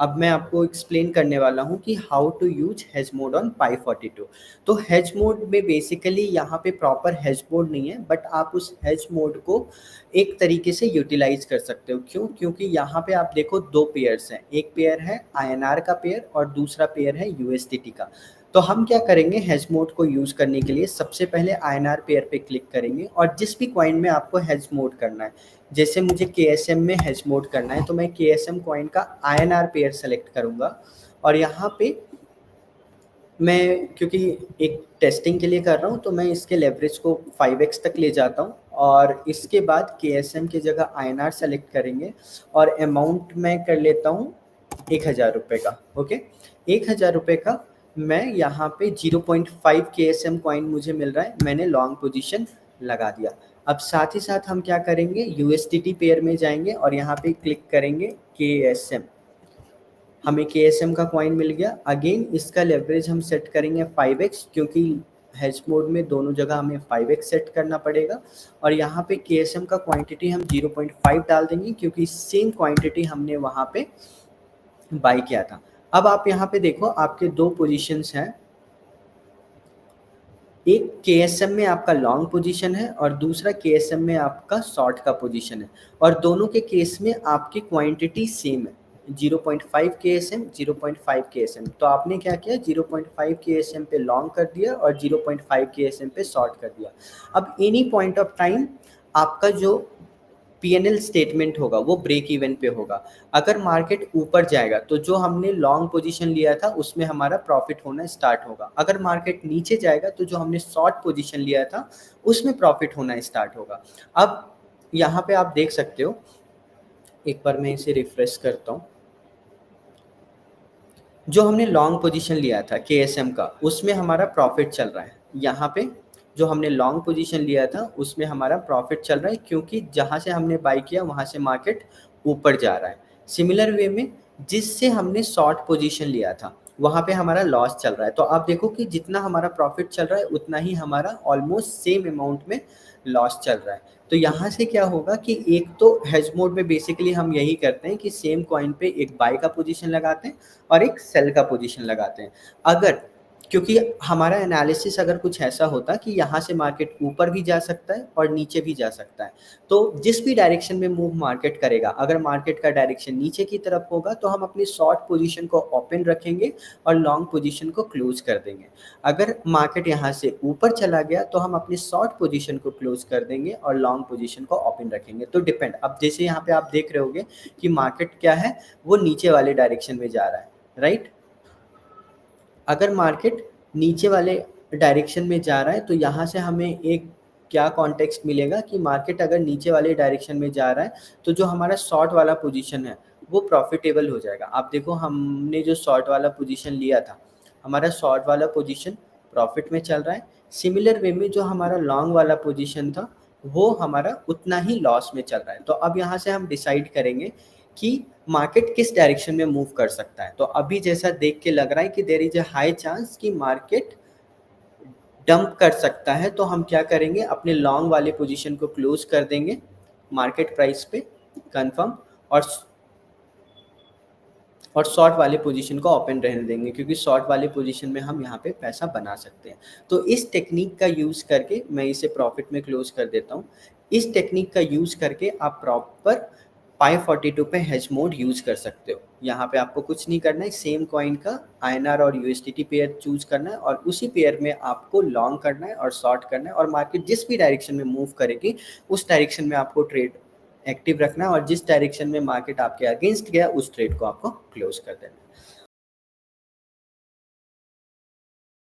अब मैं आपको एक्सप्लेन करने वाला हूँ कि how to use hedge mode on Pi 42। तो हेज मोड में बेसिकली यहाँ पे प्रॉपर हेज मोड नहीं है, बट आप उस हेज मोड को एक तरीके से यूटिलाइज कर सकते हो। क्यों? क्योंकि यहाँ पे आप देखो दो पेयर्स हैं, एक पेयर है आईएनआर का पेयर और दूसरा पेयर है यूएसडीटी का। तो हम क्या करेंगे, हेज मोड को यूज करने के लिए सबसे पहले आईएनआर पेयर पे क्लिक करेंगे और जिस भी कॉइन में आपको हेज मोड करना है, जैसे मुझे केएसएम में हेज मोड करना है तो मैं केएसएम कॉइन का आईएनआर पेयर सेलेक्ट करूंगा। और यहाँ पे मैं क्योंकि एक टेस्टिंग के लिए कर रहा हूँ तो मैं इसके लेवरेज को 5x तक ले जाता हूँ और इसके बाद केएसएम की जगह आईएनआर सेलेक्ट करेंगे और अमाउंट मैं कर लेता हूँ 1000 रुपये का। ओके, 1000 रुपये का मैं यहाँ पे 0.5 केएसएम कॉइन मुझे मिल रहा है, मैंने लॉन्ग पोजीशन लगा दिया। अब साथ ही साथ हम क्या करेंगे, यूएसडीटी पेयर में जाएंगे और यहाँ पे क्लिक करेंगे केएसएम, हमें केएसएम का कॉइन मिल गया। अगेन इसका लेवरेज हम सेट करेंगे 5x, क्योंकि हेज मोड में दोनों जगह हमें 5x सेट करना पड़ेगा। और यहाँ पे केएसएम का क्वांटिटी हम 0.5 डाल देंगे क्योंकि सेम क्वांटिटी हमने वहाँ पे बाई किया था। अब आप यहाँ पे देखो आपके दो पोजीशंस हैं, एक केएसएम में आपका लॉन्ग पोजीशन है और दूसरा केएसएम में आपका शॉर्ट का पोजीशन है और दोनों के केस में आपकी क्वांटिटी सेम है, 0.5 केएसएम 0.5 केएसएम। तो आपने क्या किया, 0.5 केएसएम पे लॉन्ग कर दिया और 0.5 केएसएम पे शॉर्ट कर दिया। अब एनी पॉइंट ऑफ टाइम आपका जो पीएनएल स्टेटमेंट होगा वो ब्रेक इवन पे होगा। अगर मार्केट ऊपर जाएगा तो जो हमने लॉन्ग पोजीशन लिया था उसमें हमारा प्रॉफिट होना स्टार्ट होगा, अगर मार्केट नीचे जाएगा तो जो हमने शॉर्ट पोजीशन लिया था उसमें प्रॉफिट होना स्टार्ट होगा। अब यहाँ पे आप देख सकते हो, एक बार मैं इसे रिफ्रेश करता हूँ, जो हमने लॉन्ग पोजीशन लिया था केएसएम का उसमें हमारा प्रॉफिट चल रहा है। यहाँ पे जो हमने लॉन्ग पोजीशन लिया था उसमें हमारा प्रॉफिट चल रहा है क्योंकि जहाँ से हमने बाई किया वहाँ से मार्केट ऊपर जा रहा है। सिमिलर वे में जिससे हमने शॉर्ट पोजीशन लिया था वहाँ पे हमारा लॉस चल रहा है। तो आप देखो कि जितना हमारा प्रॉफिट चल रहा है उतना ही हमारा ऑलमोस्ट सेम अमाउंट में लॉस चल रहा है। तो यहाँ से क्या होगा कि एक तो हेज मोड में बेसिकली हम यही करते हैं कि सेम कॉइन पे एक बाय का पोजीशन लगाते हैं और एक सेल का पोजीशन लगाते हैं। अगर क्योंकि हमारा एनालिसिस अगर कुछ ऐसा होता कि यहाँ से मार्केट ऊपर भी जा सकता है और नीचे भी जा सकता है, तो जिस भी डायरेक्शन में मूव मार्केट करेगा, अगर मार्केट का डायरेक्शन नीचे की तरफ होगा तो हम अपनी शॉर्ट पोजीशन को ओपन रखेंगे और लॉन्ग पोजीशन को क्लोज कर देंगे। अगर मार्केट यहाँ से ऊपर चला गया तो हम अपनी शॉर्ट पोजीशन को क्लोज कर देंगे और लॉन्ग पोजीशन को ओपन रखेंगे। तो डिपेंड, अब जैसे यहाँ पे आप देख रहे होगे कि मार्केट क्या है, वो नीचे वाले डायरेक्शन में जा रहा है, राइट। अगर मार्केट नीचे वाले डायरेक्शन में जा रहा है तो यहाँ से हमें एक क्या कॉन्टेक्स्ट मिलेगा कि मार्केट अगर नीचे वाले डायरेक्शन में जा रहा है तो जो हमारा शॉर्ट वाला पोजीशन है वो प्रॉफिटेबल हो जाएगा। आप देखो हमने जो शॉर्ट वाला पोजीशन लिया था, हमारा शॉर्ट वाला पोजीशन प्रॉफिट में चल रहा है। सिमिलर वे में जो हमारा लॉन्ग वाला पोजीशन था वो हमारा उतना ही लॉस में चल रहा है। तो अब यहाँ से हम डिसाइड करेंगे कि मार्केट किस डायरेक्शन में मूव कर सकता है। तो अभी जैसा देख के लग रहा है कि there is a high chance कि मार्केट डंप कर सकता है, तो हम क्या करेंगे, अपने लॉन्ग वाले पोजीशन को क्लोज कर देंगे मार्केट प्राइस पे कंफर्म, और शॉर्ट वाले पोजीशन को ओपन रहने देंगे क्योंकि शॉर्ट वाले पोजीशन में हम यहाँ पे पैसा बना सकते हैं। तो इस टेक्निक का यूज़ करके मैं इसे प्रॉफिट में क्लोज कर देता हूँ। इस टेक्निक का यूज़ करके आप प्रॉपर पाई 42 पे हेज मोड यूज़ कर सकते हो। यहाँ पे आपको कुछ नहीं करना है, सेम कॉइन का आईएनआर और यूएसडीटी पेयर चूज करना है और उसी पेयर में आपको लॉन्ग करना है और शॉर्ट करना है, और मार्केट जिस भी डायरेक्शन में मूव करेगी उस डायरेक्शन में आपको ट्रेड एक्टिव रखना है और जिस डायरेक्शन में मार्केट आपके अगेंस्ट गया उस ट्रेड को आपको क्लोज कर देना है।